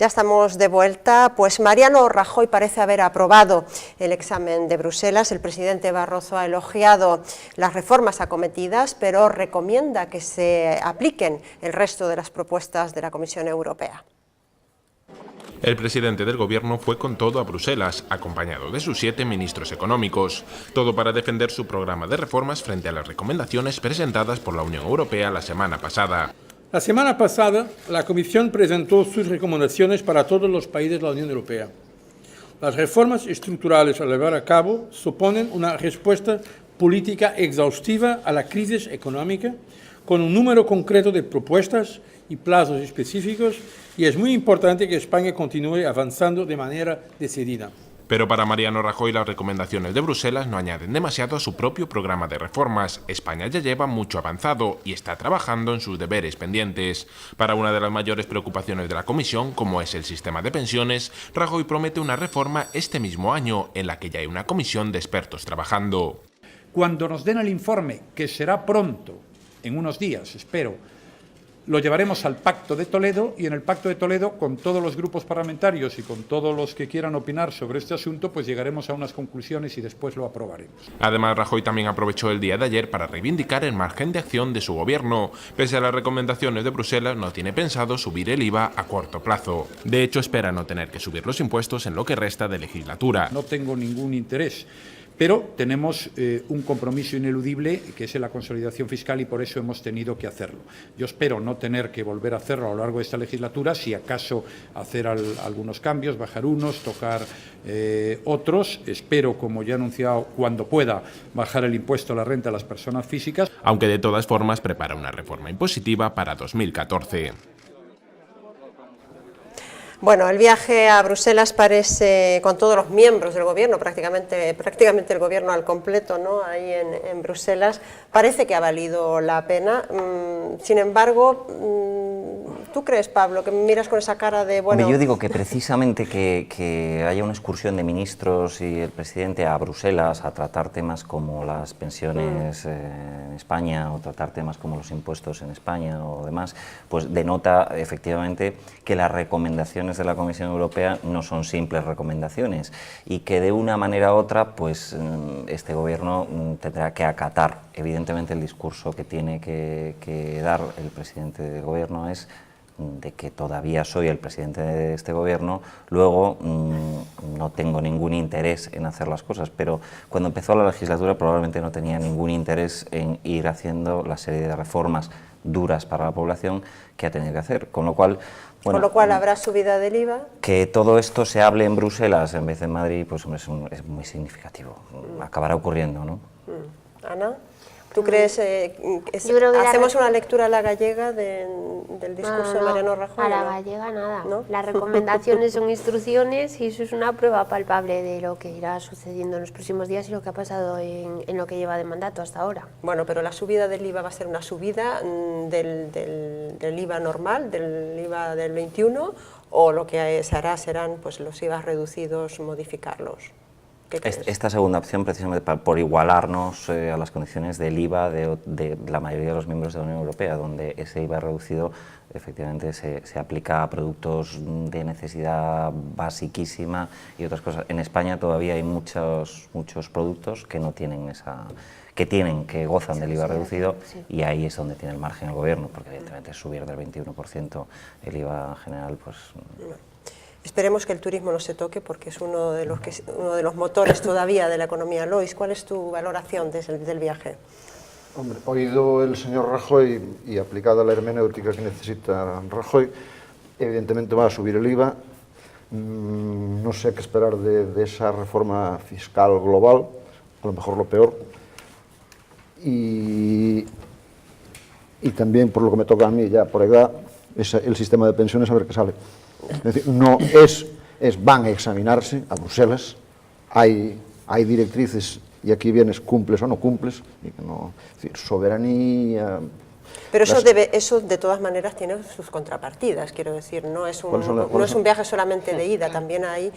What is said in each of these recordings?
Ya estamos de vuelta. Pues Mariano Rajoy parece haber aprobado el examen de Bruselas. El presidente Barroso ha elogiado las reformas acometidas, pero recomienda que se apliquen el resto de las propuestas de la Comisión Europea. El presidente del gobierno fue con todo a Bruselas, acompañado de sus 7 ministros económicos, todo para defender su programa de reformas frente a las recomendaciones presentadas por la Unión Europea la semana pasada. La semana pasada, la Comisión presentó sus recomendaciones para todos los países de la Unión Europea. Las reformas estructurales a llevar a cabo suponen una respuesta política exhaustiva a la crisis económica, con un número concreto de propuestas y plazos específicos, y es muy importante que España continúe avanzando de manera decidida. Pero para Mariano Rajoy las recomendaciones de Bruselas no añaden demasiado a su propio programa de reformas. España ya lleva mucho avanzado y está trabajando en sus deberes pendientes. Para una de las mayores preocupaciones de la Comisión, como es el sistema de pensiones, Rajoy promete una reforma este mismo año, en la que ya hay una comisión de expertos trabajando. Cuando nos den el informe, que será pronto, en unos días, espero, lo llevaremos al Pacto de Toledo, y en el Pacto de Toledo, con todos los grupos parlamentarios y con todos los que quieran opinar sobre este asunto, pues llegaremos a unas conclusiones y después lo aprobaremos. Además, Rajoy también aprovechó el día de ayer para reivindicar el margen de acción de su gobierno. Pese a las recomendaciones de Bruselas, no tiene pensado subir el IVA a corto plazo. De hecho, espera no tener que subir los impuestos en lo que resta de legislatura. No tengo ningún interés, pero tenemos un compromiso ineludible, que es la consolidación fiscal, y por eso hemos tenido que hacerlo. Yo espero no tener que volver a hacerlo a lo largo de esta legislatura, si acaso hacer algunos cambios, bajar unos, tocar otros. Espero, como ya he anunciado, cuando pueda, bajar el impuesto a la renta a las personas físicas. Aunque de todas formas prepara una reforma impositiva para 2014. Bueno, el viaje a Bruselas parece, con todos los miembros del gobierno, prácticamente el gobierno al completo, ¿no?, ahí en Bruselas, parece que ha valido la pena. Sin embargo, ¿tú crees, Pablo, que miras con esa cara de bueno? Yo digo que precisamente que haya una excursión de ministros y el presidente a Bruselas a tratar temas como las pensiones en España, o tratar temas como los impuestos en España o demás, pues denota efectivamente que las recomendaciones de la Comisión Europea no son simples recomendaciones, y que de una manera u otra pues este gobierno tendrá que acatar. Evidentemente el discurso que tiene que dar el presidente del gobierno es de que todavía soy el presidente de este gobierno, luego no tengo ningún interés en hacer las cosas, pero cuando empezó la legislatura probablemente no tenía ningún interés en ir haciendo la serie de reformas duras para la población que ha tenido que hacer, con lo cual... Bueno, con lo cual habrá subida del IVA. Que todo esto se hable en Bruselas en vez de en Madrid, pues es muy significativo. Acabará ocurriendo, ¿no? Ana, ¿tú crees hacemos una lectura a la gallega del discurso de Mariano Rajoy? A la gallega nada. ¿No? Las recomendaciones son instrucciones, y eso es una prueba palpable de lo que irá sucediendo en los próximos días y lo que ha pasado en lo que lleva de mandato hasta ahora. Bueno, pero la subida del IVA va a ser una subida del IVA normal, del IVA del 21, o lo que se hará serán pues los IVA reducidos, modificarlos. Esta segunda opción, precisamente por igualarnos a las condiciones del IVA de la mayoría de los miembros de la Unión Europea, donde ese IVA reducido efectivamente se aplica a productos de necesidad basiquísima y otras cosas. En España todavía hay muchos productos que no tienen que gozan del IVA reducido, y ahí es donde tiene el margen el gobierno, porque evidentemente subir del 21% el IVA general, pues... Esperemos que el turismo no se toque, porque es uno de los motores todavía de la economía. Lois, ¿cuál es tu valoración del viaje? Hombre, oído el señor Rajoy y aplicada la hermenéutica que necesita Rajoy, evidentemente va a subir el IVA. No sé qué esperar de esa reforma fiscal global, a lo mejor lo peor. Y también, por lo que me toca a mí ya por edad, es el sistema de pensiones, a ver qué sale. Es decir, no van a examinarse a Bruselas, hay directrices, y aquí vienes, cumples o no cumples, y que no, es decir, soberanía, Pero eso de todas maneras tiene sus contrapartidas, quiero decir, no es un viaje solamente de ida, también hay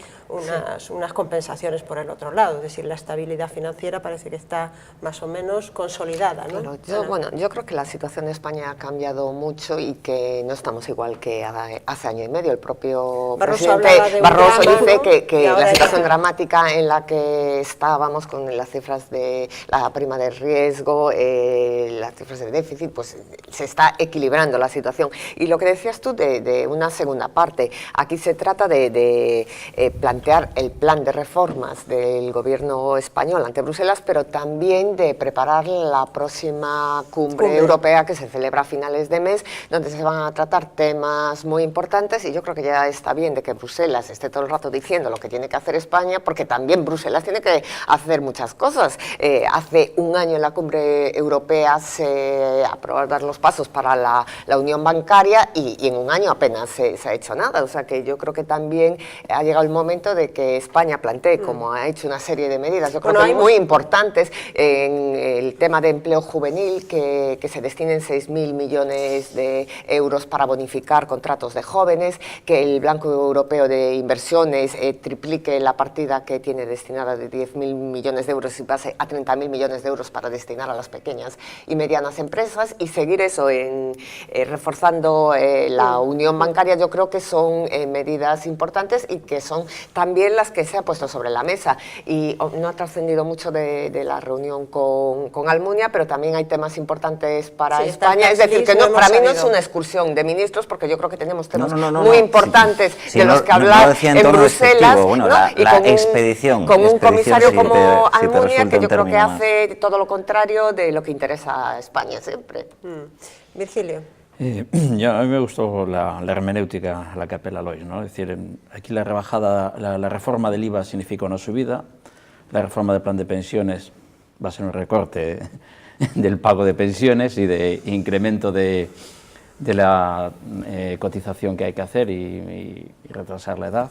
unas compensaciones por el otro lado, es decir, la estabilidad financiera parece que está más o menos consolidada, ¿no? Claro, yo creo que la situación de España ha cambiado mucho y que no estamos igual que hace año y medio. El propio presidente Barroso dice, ¿no?, que la situación dramática en la que estábamos con las cifras de la prima de riesgo, las cifras de déficit, pues se está equilibrando la situación. Y lo que decías tú de una segunda parte, aquí se trata de plantear el plan de reformas del gobierno español ante Bruselas, pero también de preparar la próxima cumbre europea que se celebra a finales de mes, donde se van a tratar temas muy importantes, y yo creo que ya está bien de que Bruselas esté todo el rato diciendo lo que tiene que hacer España, porque también Bruselas tiene que hacer muchas cosas. Hace un año en la cumbre europea se aprobaron los pasos para la unión bancaria y en un año apenas se ha hecho nada, o sea que yo creo que también ha llegado el momento de que España plantee, como ha hecho, una serie de medidas, yo creo que muy importantes en el tema de empleo juvenil, que se destinen 6.000 millones de euros para bonificar contratos de jóvenes, que el Banco Europeo de Inversiones triplique la partida que tiene destinada de 10.000 millones de euros y pase a 30.000 millones de euros para destinar a las pequeñas y medianas empresas, y seguir eso reforzando la unión bancaria. Yo creo que son medidas importantes y que son también las que se ha puesto sobre la mesa, y no ha trascendido mucho de la reunión con Almunia, pero también hay temas importantes para España, es decir, que para mí no es una excursión de ministros, porque yo creo que tenemos temas muy importantes de los que hablar en Bruselas, y con un comisario como Almunia, que yo creo que hace todo lo contrario de lo que interesa a España siempre. Virgilio. A mí me gustó la hermenéutica a la que apela Lois, ¿no? Es decir, aquí la reforma del IVA significa una subida, la reforma del plan de pensiones va a ser un recorte del pago de pensiones y de incremento de la cotización que hay que hacer y retrasar la edad.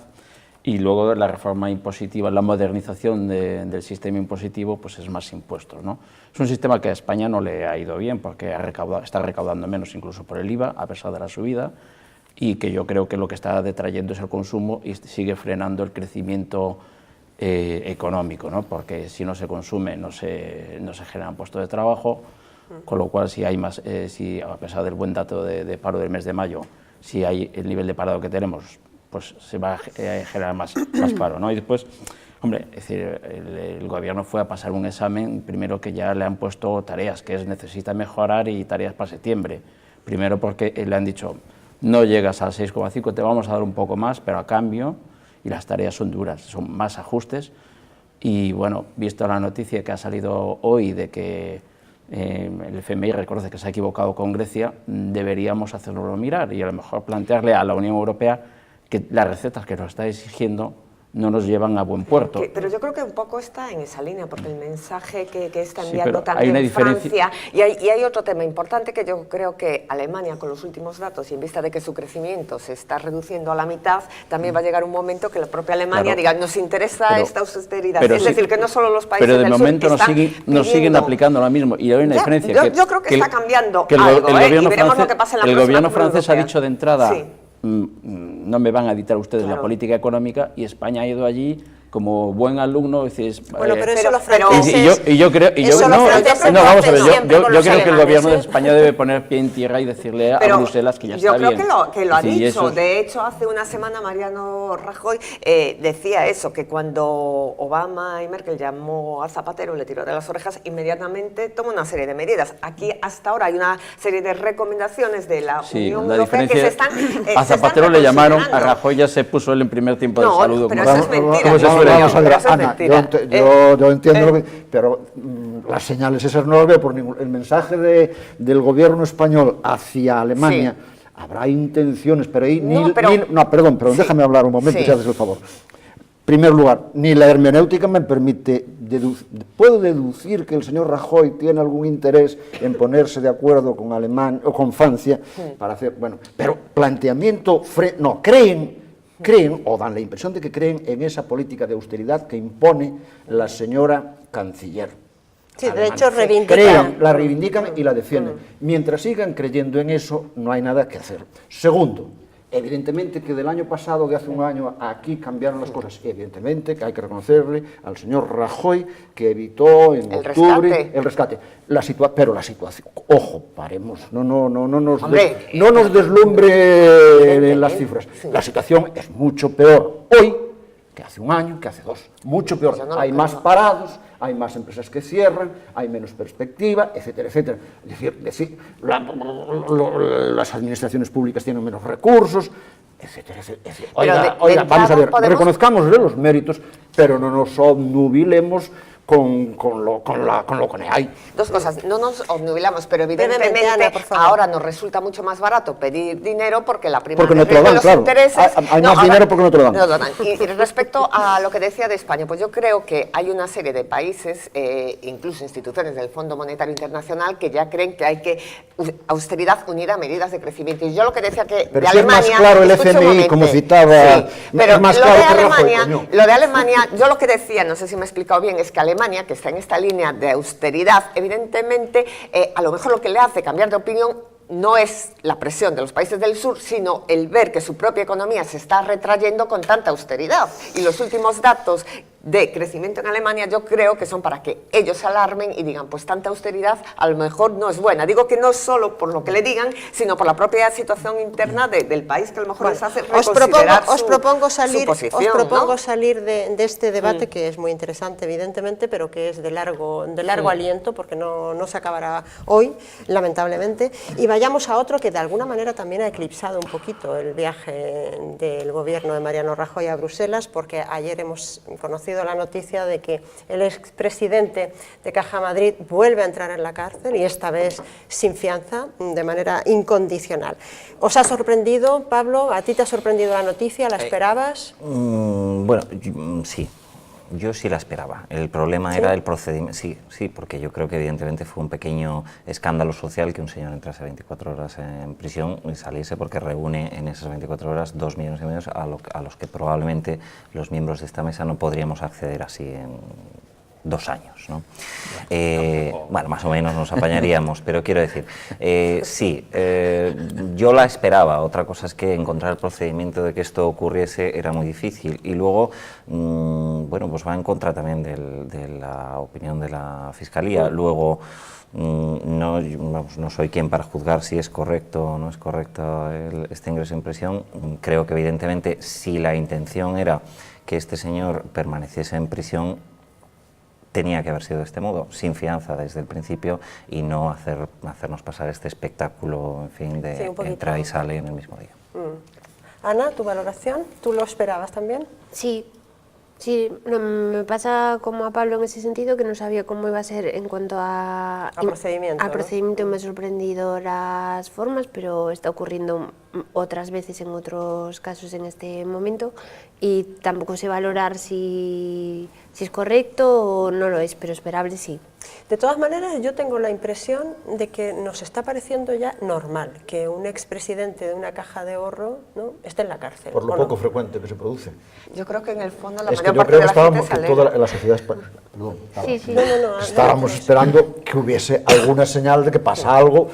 Y luego la reforma impositiva, la modernización del sistema impositivo, pues es más impuestos, ¿no? Es un sistema que a España no le ha ido bien, porque está recaudando menos incluso por el IVA, a pesar de la subida, y que yo creo que lo que está detrayendo es el consumo y sigue frenando el crecimiento económico, ¿no? Porque si no se consume no se generan puestos de trabajo, con lo cual si hay más, si a pesar del buen dato de paro del mes de mayo, si hay el nivel de parado que tenemos, pues se va a generar más paro, ¿no? Y después, hombre, es decir, el gobierno fue a pasar un examen, primero que ya le han puesto tareas, que necesita mejorar, y tareas para septiembre. Primero porque le han dicho, no llegas al 6,5, te vamos a dar un poco más, pero a cambio, y las tareas son duras, son más ajustes. Y bueno, visto la noticia que ha salido hoy de que el FMI reconoce que se ha equivocado con Grecia, deberíamos hacerlo mirar y a lo mejor plantearle a la Unión Europea que las recetas que nos está exigiendo no nos llevan a buen puerto. Pero yo creo que un poco está en esa línea, porque el mensaje que está enviando también Francia, y hay otro tema importante, que yo creo que Alemania, con los últimos datos y en vista de que su crecimiento se está reduciendo a la mitad, también va a llegar un momento que la propia Alemania diga, nos interesa esta austeridad. Es decir, que no solo los países del sur están pidiendo. Pero de momento nos siguen aplicando lo mismo, y hay una diferencia. Yo creo que está cambiando algo, y veremos lo que pasa en la próxima. El gobierno francés ha dicho de entrada, no me van a dictar ustedes la política económica, y España ha ido allí como buen alumno. Bueno, pero eso los franceses... Yo creo que el gobierno de España debe poner pie en tierra y decirle a Bruselas que ya está bien. Yo creo que lo ha dicho. De hecho, hace una semana Mariano Rajoy decía eso, que cuando Obama y Merkel llamó a Zapatero, le tiró de las orejas, inmediatamente tomó una serie de medidas. Aquí hasta ahora hay una serie de recomendaciones de la Unión Europea que se están a Zapatero le llamaron, a Rajoy ya se puso él en primer tiempo de saludo. Pero eso es mentira. Vamos a ver, Ana, yo entiendo, pero las señales esas no las veo por ningún... El mensaje del gobierno español hacia Alemania, habrá intenciones, pero ahí... Perdón, déjame hablar un momento, si haces el favor. En primer lugar, ni la hermenéutica me permite puedo deducir que el señor Rajoy tiene algún interés en ponerse de acuerdo con Alemania o con Francia para hacer... Bueno, pero planteamiento... creen o dan la impresión de que creen en esa política de austeridad que impone la señora canciller. Sí, de hecho la reivindican y la defienden. Mientras sigan creyendo en eso, no hay nada que hacer. Segundo, evidentemente que del año pasado, de hace un año, aquí cambiaron las cosas. Evidentemente que hay que reconocerle al señor Rajoy que evitó en octubre el rescate. Pero la situación, ojo, paremos, no nos deslumbre las cifras. La situación es mucho peor hoy que hace un año, que hace dos. Mucho peor. Hay más parados, hay más empresas que cierran, hay menos perspectiva, etcétera, etcétera. Es decir, las administraciones públicas tienen menos recursos, etcétera, etcétera. Oiga, vamos a ver, reconozcámosle los méritos, pero no nos obnubilemos con lo que hay. Dos cosas, no nos obnubilamos, pero evidentemente Ana, ahora nos resulta mucho más barato pedir dinero porque la prima no te lo dan, claro. Hay más dinero porque no te lo dan. Y respecto a lo que decía de España, pues yo creo que hay una serie de países, incluso instituciones del Fondo Monetario Internacional, que ya creen que hay que austeridad unida a medidas de crecimiento. Y yo lo que decía que pero de si Alemania... es más claro el FMI, como citaba... Sí, pero lo de Alemania, yo lo que decía, no sé si me he explicado bien, es que Alemania, que está en esta línea de austeridad, evidentemente, a lo mejor lo que le hace cambiar de opinión no es la presión de los países del sur, sino el ver que su propia economía se está retrayendo con tanta austeridad. Y los últimos datos de crecimiento en Alemania yo creo que son para que ellos se alarmen y digan, pues tanta austeridad a lo mejor no es buena. Digo que no solo por lo que le digan, sino por la propia situación interna del país, que a lo mejor les hace reconsiderar os propongo su posición, os propongo salir de este debate, que es muy interesante evidentemente, pero que es de largo aliento, porque no se acabará hoy, lamentablemente, y vayamos a otro que de alguna manera también ha eclipsado un poquito el viaje del gobierno de Mariano Rajoy a Bruselas, porque ayer hemos conocido la noticia de que el expresidente de Caja Madrid vuelve a entrar en la cárcel, y esta vez sin fianza, de manera incondicional. ¿Os ha sorprendido, Pablo? ¿A ti te ha sorprendido la noticia? ¿La esperabas? Bueno, sí. Yo sí la esperaba. El problema era el procedimiento. Sí, porque yo creo que evidentemente fue un pequeño escándalo social que un señor entrase 24 horas en prisión y saliese, porque reúne en esas 24 horas 2,5 millones a los que probablemente los miembros de esta mesa no podríamos acceder así en 2 años, ¿no? Bueno, más o menos nos apañaríamos, pero quiero decir, sí, yo la esperaba. Otra cosa es que encontrar el procedimiento de que esto ocurriese era muy difícil, y luego, bueno, pues va en contra también de la opinión de la Fiscalía. Luego, no soy quien para juzgar si es correcto o no es correcto este ingreso en prisión. Creo que evidentemente, si la intención era que este señor permaneciese en prisión, tenía que haber sido de este modo, sin fianza desde el principio, y no hacernos pasar este espectáculo, en fin, de entra y sale en el mismo día. Ana, ¿tu valoración? ¿Tú lo esperabas también? Sí, me pasa como a Pablo en ese sentido, que no sabía cómo iba a ser en cuanto al procedimiento. Me ha sorprendido las formas, pero está ocurriendo otras veces en otros casos en este momento, y tampoco sé valorar si es correcto o no lo es, pero esperable sí. De todas maneras, yo tengo la impresión de que nos está pareciendo ya normal que un expresidente de una caja de ahorro, ¿no?, esté en la cárcel. Por lo poco frecuente que se produce. Yo creo que en el fondo la mayor parte de la gente se alegra. Toda la sociedad española, estábamos esperando que hubiese alguna señal de que pasa algo,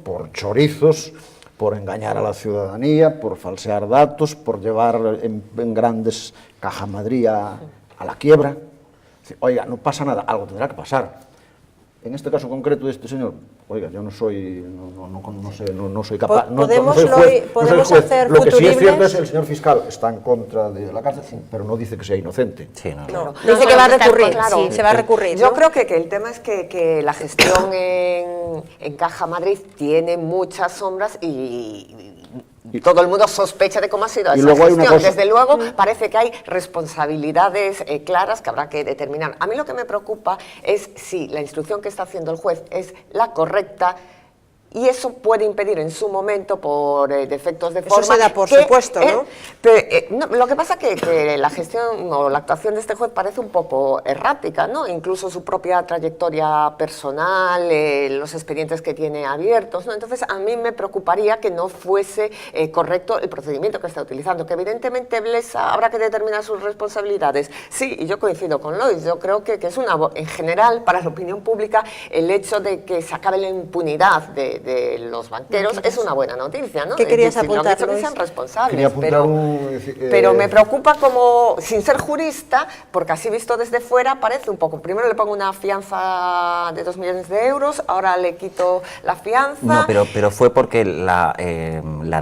por chorizos, por engañar a la ciudadanía, por falsear datos, por llevar en grandes Caja Madrid a la quiebra. Oiga, no pasa nada, algo tendrá que pasar. En este caso concreto de este señor, oiga, yo no soy capaz, no soy juez. Lo que sí es cierto es que el señor fiscal está en contra de la cárcel, pero no dice que sea inocente. Sí, dice que va a recurrir, se va a recurrir. Yo creo que el tema es que la gestión en Caja Madrid tiene muchas sombras y todo el mundo sospecha de cómo ha sido esa gestión. Desde luego, parece que hay responsabilidades claras que habrá que determinar. A mí lo que me preocupa es si la instrucción que está haciendo el juez es la correcta y eso puede impedir en su momento, por defectos de forma... Eso se da por supuesto, ¿no? No, lo que pasa es que la gestión o la actuación de este juez parece un poco errática, ¿no? Incluso su propia trayectoria personal, los expedientes que tiene abiertos, ¿no? Entonces, a mí me preocuparía que no fuese correcto el procedimiento que está utilizando, que evidentemente Blesa habrá que determinar sus responsabilidades. Sí, y yo coincido con Lois, yo creo que es en general, para la opinión pública, el hecho de que se acabe la impunidad de los banqueros es una buena noticia, ¿no? ¿Qué querías apuntar, que sean responsables, pero pero me preocupa como, sin ser jurista, porque así visto desde fuera parece un poco, primero le pongo una fianza de 2 millones de euros, ahora le quito la fianza... No, pero fue porque la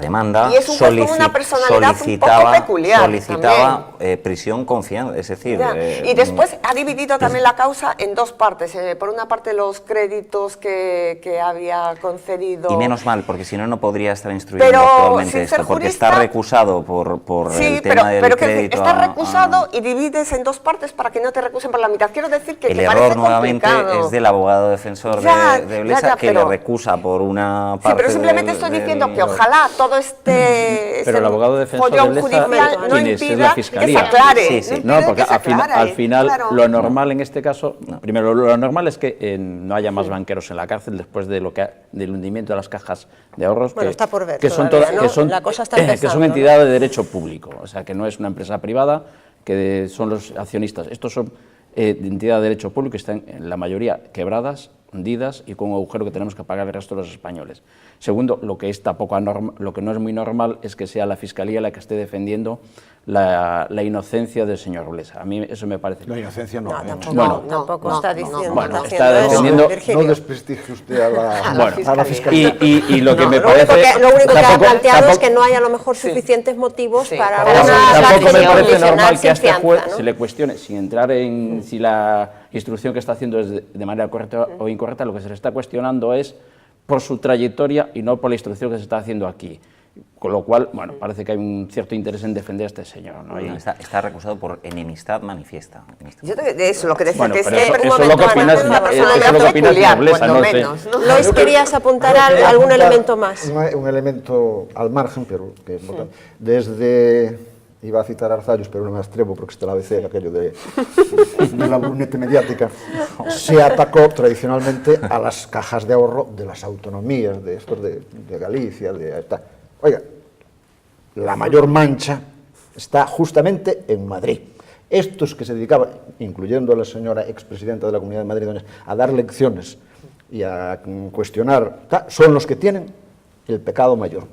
demanda y es con una personalidad un poco peculiar solicitaba prisión confianza, es decir... y después ha dividido también la causa en dos partes, por una parte los créditos que había concedido... Y menos mal, porque si no, no podría estar instruyendo actualmente esto, porque está recusado por el tema del crédito. Está recusado y divides en dos partes para que no te recusen por la mitad. Quiero decir que el error nuevamente es del abogado defensor de Blesa, que le recusa por una parte. Sí, pero simplemente estoy diciendo que ojalá todo pero el abogado defensor de Blesa no impida la fiscalía. Que se aclare. Sí. No, porque al final claro. Lo normal en este caso, primero lo normal es que no haya más banqueros en la cárcel después de del hundimiento de las cajas de ahorros, bueno, está por ver que son entidades de derecho público, o sea que no es una empresa privada, que son los accionistas. Estos son entidades de derecho público que están en la mayoría quebradas, hundidas y con un agujero que tenemos que pagar el resto de los españoles. Segundo, lo que no es muy normal es que sea la Fiscalía la que esté defendiendo la inocencia del señor Blesa. A mí eso me parece... La inocencia no. Tampoco está diciendo. Bueno, está defendiendo... No desprestigie usted a la Fiscalía. Y lo que me parece... Lo único que ha planteado es que no haya a lo mejor suficientes motivos para una... Tampoco me parece normal que a este juez se le cuestione, sin entrar en si la instrucción que está haciendo es de manera correcta o incorrecta, lo que se le está cuestionando es por su trayectoria y no por la instrucción que se está haciendo aquí. Con lo cual, bueno, parece que hay un cierto interés en defender a este señor, ¿no? Está recusado por enemistad manifiesta. Yo de eso lo que decía, bueno, que eso es lo que opinas, Blesa, no sé. Lois, ¿querías apuntar algún elemento más? Un elemento al margen, pero que es importante. Desde... Iba a citar a Arzallus, pero no me atrevo porque está la ABC, aquello de la brunete mediática. Se atacó tradicionalmente a las cajas de ahorro de las autonomías, de estos de Galicia, Oiga, la mayor mancha está justamente en Madrid. Estos que se dedicaban, incluyendo a la señora expresidenta de la Comunidad de Madrid, a dar lecciones y a cuestionar, son los que tienen el pecado mayor.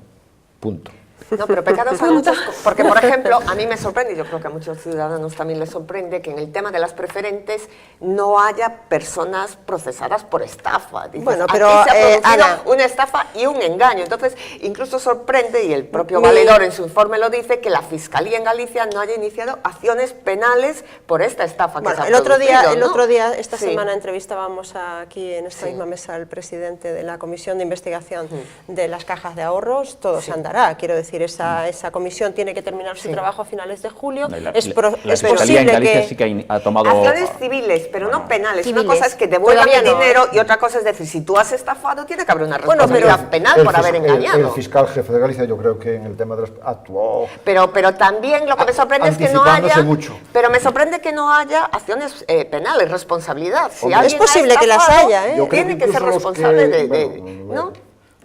Punto. No, pero pecados hay muchos, porque por ejemplo, a mí me sorprende, y yo creo que a muchos ciudadanos también les sorprende, que en el tema de las preferentes no haya personas procesadas por estafa. Dices, bueno, pero aquí se ha producido una estafa y un engaño. Entonces, incluso sorprende, y el propio valedor en su informe lo dice, que la Fiscalía en Galicia no haya iniciado acciones penales por esta estafa que se ha producido. El otro día, esta semana, entrevistábamos aquí en esta misma mesa al presidente de la Comisión de Investigación de las Cajas de Ahorros. Todo se andará, quiero decir. Esa comisión tiene que terminar su trabajo a finales de julio. La Fiscalía en Galicia sí que ha tomado... Acciones civiles, pero no penales. Una cosa es que devuelvan el dinero y otra cosa es decir, si tú has estafado, tiene que haber una responsabilidad penal por haber engañado. El fiscal jefe de Galicia, yo creo que en el tema de las... actuó... Pero también lo que me sorprende es que no haya... Pero me sorprende que no haya acciones penales, responsabilidad. Si es posible que las haya, ¿eh? Tiene que ser responsable de ¿no?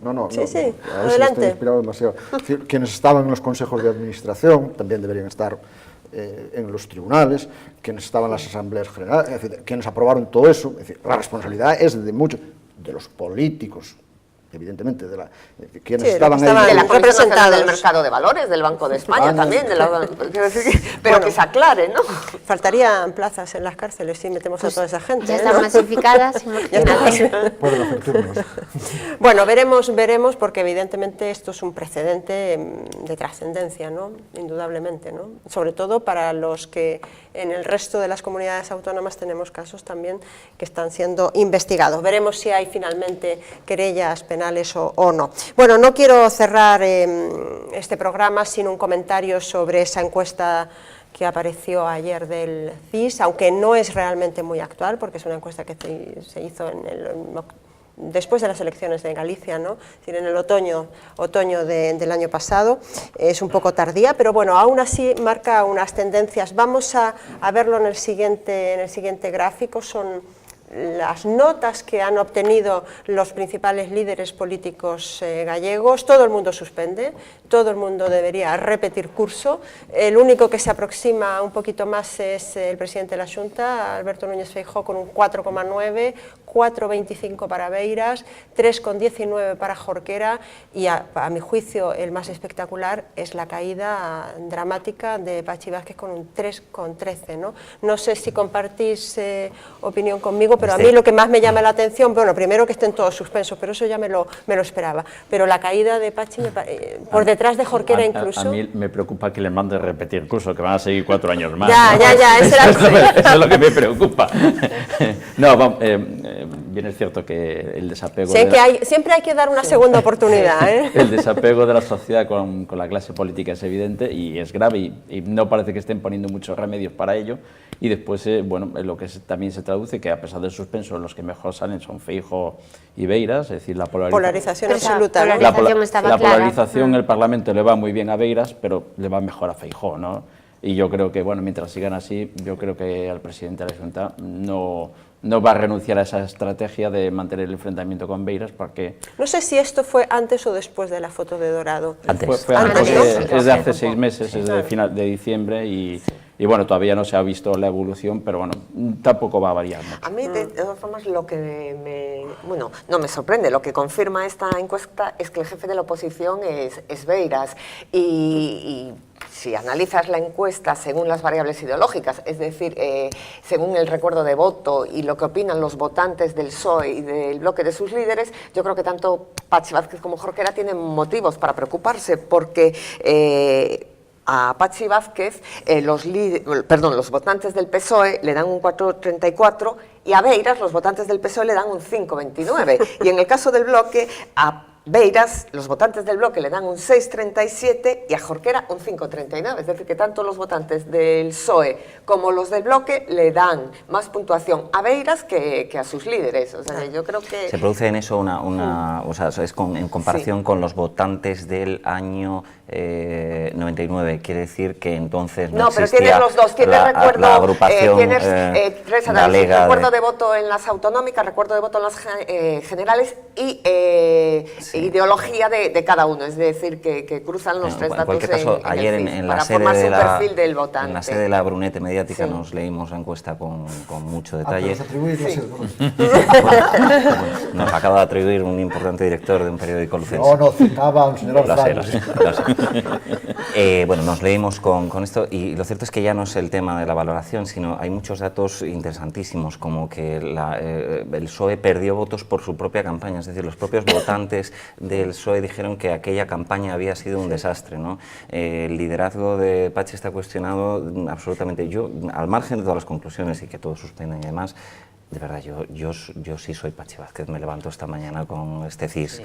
No, sí, adelante. Inspirado demasiado. Es decir, quienes estaban en los consejos de administración también deberían estar en los tribunales, quienes estaban en las asambleas generales, es decir, quienes aprobaron todo eso. Es decir, la responsabilidad es de muchos, de los políticos, evidentemente, de quienes estaban ahí. De la Comisión Nacional del Mercado de Valores, del Banco de España también, pero que se aclare, ¿no? Faltarían plazas en las cárceles si metemos a toda esa gente. Ya están masificadas, imagínate. Pueden hacer turnos. Bueno, veremos, porque evidentemente esto es un precedente de trascendencia, ¿no? Indudablemente, ¿no? Sobre todo para los que en el resto de las comunidades autónomas tenemos casos también que están siendo investigados. Veremos si hay finalmente querellas penales o no. Bueno, no quiero cerrar este programa sin un comentario sobre esa encuesta que apareció ayer del CIS, aunque no es realmente muy actual, porque es una encuesta que se hizo en después de las elecciones de Galicia, ¿no? Es decir, en el otoño del año pasado. Es un poco tardía, pero bueno, aún así marca unas tendencias. Vamos a verlo en el siguiente gráfico. Son las notas que han obtenido los principales líderes políticos gallegos. Todo el mundo suspende, todo el mundo debería repetir curso. El único que se aproxima un poquito más es el presidente de la Xunta, Alberto Núñez Feijóo, con un 4,9, 4,25 para Beiras, 3,19 para Jorquera, y a mi juicio el más espectacular es la caída dramática de Pachi Vázquez con un 3,13, ¿no? No sé si compartís opinión conmigo, pero a mí lo que más me llama la atención, bueno, primero que estén todos suspensos, pero eso ya me lo esperaba, pero la caída de Pachi, por detrás de Jorquera incluso... A mí me preocupa que les mande repetir curso, que van a seguir 4 años más. Ya, eso es lo que me preocupa. No, vamos, bien es cierto que el desapego... Siempre hay que dar una segunda oportunidad, ¿eh? El desapego de la sociedad con la clase política es evidente y es grave, y no parece que estén poniendo muchos remedios para ello. Y después, bueno, lo que también se traduce que a pesar del suspenso, los que mejor salen son Feijóo y Beiras, es decir, la polarización absoluta. La polarización en el Parlamento le va muy bien a Beiras, pero le va mejor a Feijóo, ¿no? Y yo creo que, bueno, mientras sigan así, yo creo que al presidente de la Xunta no va a renunciar a esa estrategia de mantener el enfrentamiento con Beiras, porque... No sé si esto fue antes o después de la foto de Dorado. Antes. Fue antes, es de hace 6 meses, es de final de diciembre, y bueno, todavía no se ha visto la evolución, pero bueno, tampoco va a variar mucho. A mí, de todas formas, lo que bueno, no me sorprende, lo que confirma esta encuesta es que el jefe de la oposición es Beiras, y si analizas la encuesta según las variables ideológicas, es decir, según el recuerdo de voto y lo que opinan los votantes del PSOE y del bloque de sus líderes, yo creo que tanto Pachi Vázquez como Jorquera tienen motivos para preocuparse, porque a Pachi Vázquez los votantes del PSOE le dan un 4,34 y a Beiras los votantes del PSOE le dan un 5,29. Y en el caso del bloque, a Beiras, los votantes del bloque le dan un 6,37 y a Jorquera un 5,39, es decir, que tanto los votantes del PSOE como los del bloque le dan más puntuación a Beiras que a sus líderes. O sea, yo creo que... Se produce en eso o sea, es en comparación con los votantes del año 99, quiere decir que entonces no pero tienes los dos, tienes la agrupación tienes tres análisis, recuerdo de voto en las autonómicas, recuerdo de voto en las generales y ideología de cada uno, es decir, que cruzan los tres datos. En cualquier caso, ayer en la sede en la sede de la Brunete Mediática nos leímos la encuesta con mucho detalle. Nos acaba de atribuir un importante director de un periódico lucense. No, citaba a un señor Alfaro. Bueno, nos leímos con esto, y lo cierto es que ya no es el tema de la valoración, sino hay muchos datos interesantísimos, como que el PSOE perdió votos por su propia campaña, es decir, los propios votantes del PSOE dijeron que aquella campaña había sido un desastre, ¿no? El liderazgo de Pachi está cuestionado absolutamente. Yo, al margen de todas las conclusiones y que todos suspenden y demás, de verdad, yo sí soy Pachi Vázquez, me levanto esta mañana con este CIS.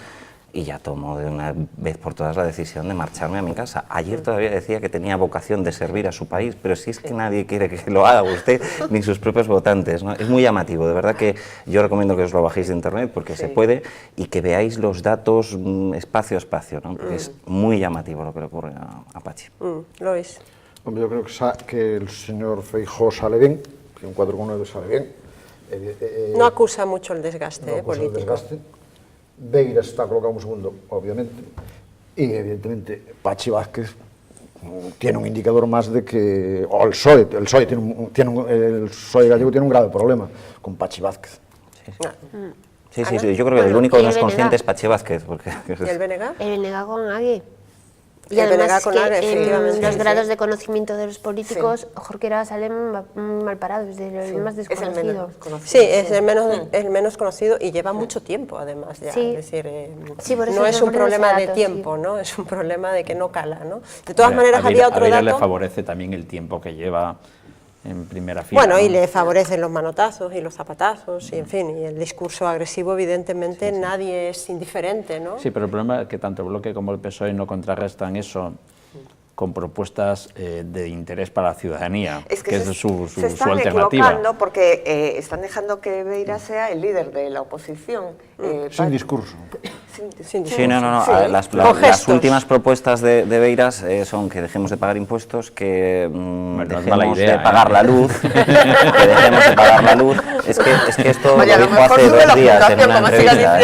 Y ya tomo de una vez por todas la decisión de marcharme a mi casa. Ayer todavía decía que tenía vocación de servir a su país, pero si es que nadie quiere que lo haga usted, ni sus propios votantes, ¿no? Es muy llamativo, de verdad que yo recomiendo que os lo bajéis de internet porque se puede, y que veáis los datos espacio a espacio, ¿no? Porque es muy llamativo lo que le ocurre a Pachi. Lois. Hombre, yo creo que el señor Feijóo sale bien, que un 4,9 sale bien. No acusa mucho el desgaste político. Beiras está colocado un segundo, obviamente, y evidentemente Pachi Vázquez tiene un indicador más de que, o el PSOE gallego tiene un grave problema con Pachi Vázquez. Sí, yo creo que el único que no es consciente es Pachi Vázquez. ¿Y el BNG? El BNG con Agui. Y el además con Agui, los grados de conocimiento de los políticos, Jorquera sale mal parado, es el más desconocido. Es el menos conocido. Sí, es el menos conocido y lleva mucho tiempo además ya. Sí. Es decir, por eso no es un problema de tiempo, ¿no? Es un problema de que no cala, ¿no? De todas maneras había otro dato. Le favorece también el tiempo que lleva en primera fila. Bueno, y le favorecen los manotazos y los zapatazos, y en fin, y el discurso agresivo, evidentemente, nadie es indiferente, ¿no? Sí, pero el problema es que tanto el bloque como el PSOE no contrarrestan eso con propuestas de interés para la ciudadanía, que es su se están alternativa. Equivocando porque están dejando que Beiras sea el líder de la oposición. Sin discurso. Sin discurso. Sí, no. Sí. Las últimas propuestas de Beiras son que dejemos de pagar impuestos, que dejemos de pagar la luz, que dejemos de pagar la luz. Es que esto Oye, lo dijo hace 2 días en una entrevista.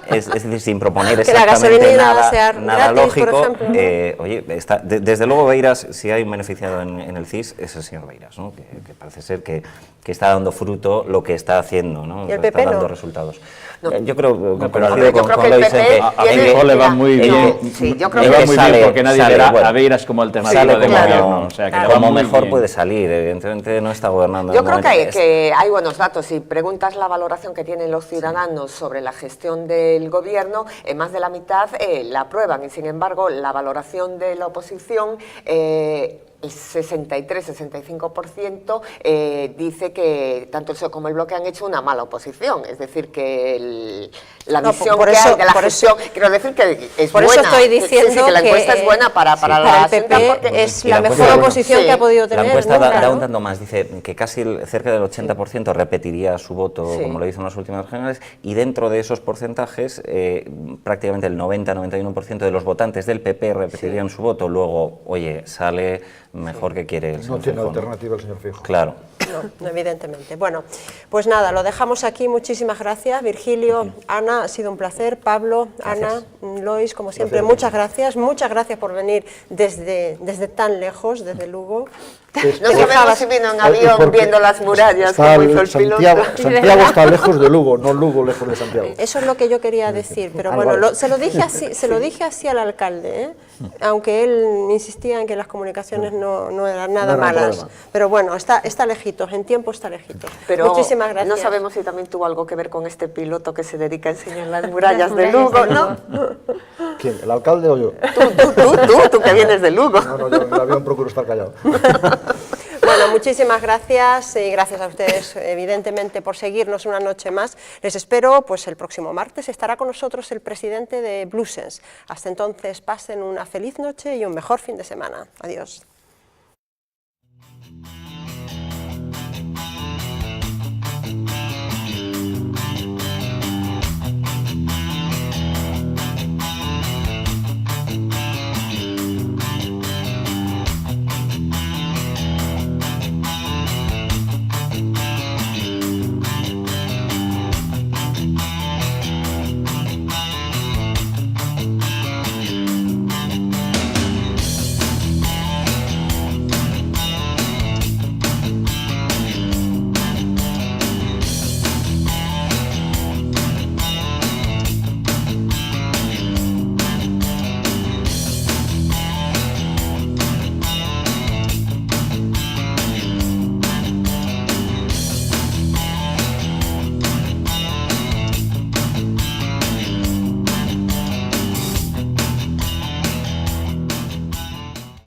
Es decir, sin proponer exactamente nada lógico. Oye, desde luego Beiras, si hay un beneficiado en el CIS, es el señor Beiras, ¿no? que parece ser que está dando fruto lo que está haciendo, ¿no? ¿Y el PP está dando no? resultados. Yo creo que el PP a Feijóo le va muy bien, yo creo le va que muy bien porque nadie verá a Beiras como alternativa de gobierno. O sea, que como mejor puede salir, evidentemente no está gobernando. Yo creo que hay buenos datos. Si preguntas la valoración que tienen los ciudadanos sobre la gestión del gobierno, más de la mitad la aprueban y sin embargo la valoración de la oposición, el 63-65% dice que tanto el PSOE como el Bloque han hecho una mala oposición, es decir, que la visión que hay de la gestión, quiero decir que es por buena. Por eso estoy diciendo que la encuesta es buena para la el PP es la mejor oposición que ha podido tener. La encuesta da un tanto más, dice que casi cerca del 80% repetiría su voto, como lo hizo en las últimas generales, y dentro de esos porcentajes prácticamente el 90-91% de los votantes del PP repetirían su voto. Luego, oye, sale mejor que quiere el señor tiene Feijóo, alternativa el señor Feijóo. Claro. No, evidentemente. Bueno, pues nada, lo dejamos aquí. Muchísimas gracias, Virgilio, Ana, ha sido un placer. Pablo, gracias. Ana, Lois, como siempre, muchas gracias. Muchas gracias por venir desde tan lejos, desde Lugo. No sabemos si vino en avión viendo las murallas, como hizo el piloto. Santiago está lejos de Lugo, no Lugo lejos de Santiago. Eso es lo que yo quería decir, pero bueno, se lo dije así al alcalde, aunque él insistía en que las comunicaciones no eran nada malas. Pero bueno, está lejitos, en tiempo está lejitos. Pero muchísimas gracias. No sabemos si también tuvo algo que ver con este piloto que se dedica a enseñar las murallas de Lugo, ¿no? ¿Quién? ¿El alcalde o yo? Tú que vienes de Lugo. No, yo en el avión procuro estar callado. Bueno, muchísimas gracias y gracias a ustedes, evidentemente, por seguirnos una noche más. Les espero, pues el próximo martes estará con nosotros el presidente de Bluesense. Hasta entonces, pasen una feliz noche y un mejor fin de semana. Adiós.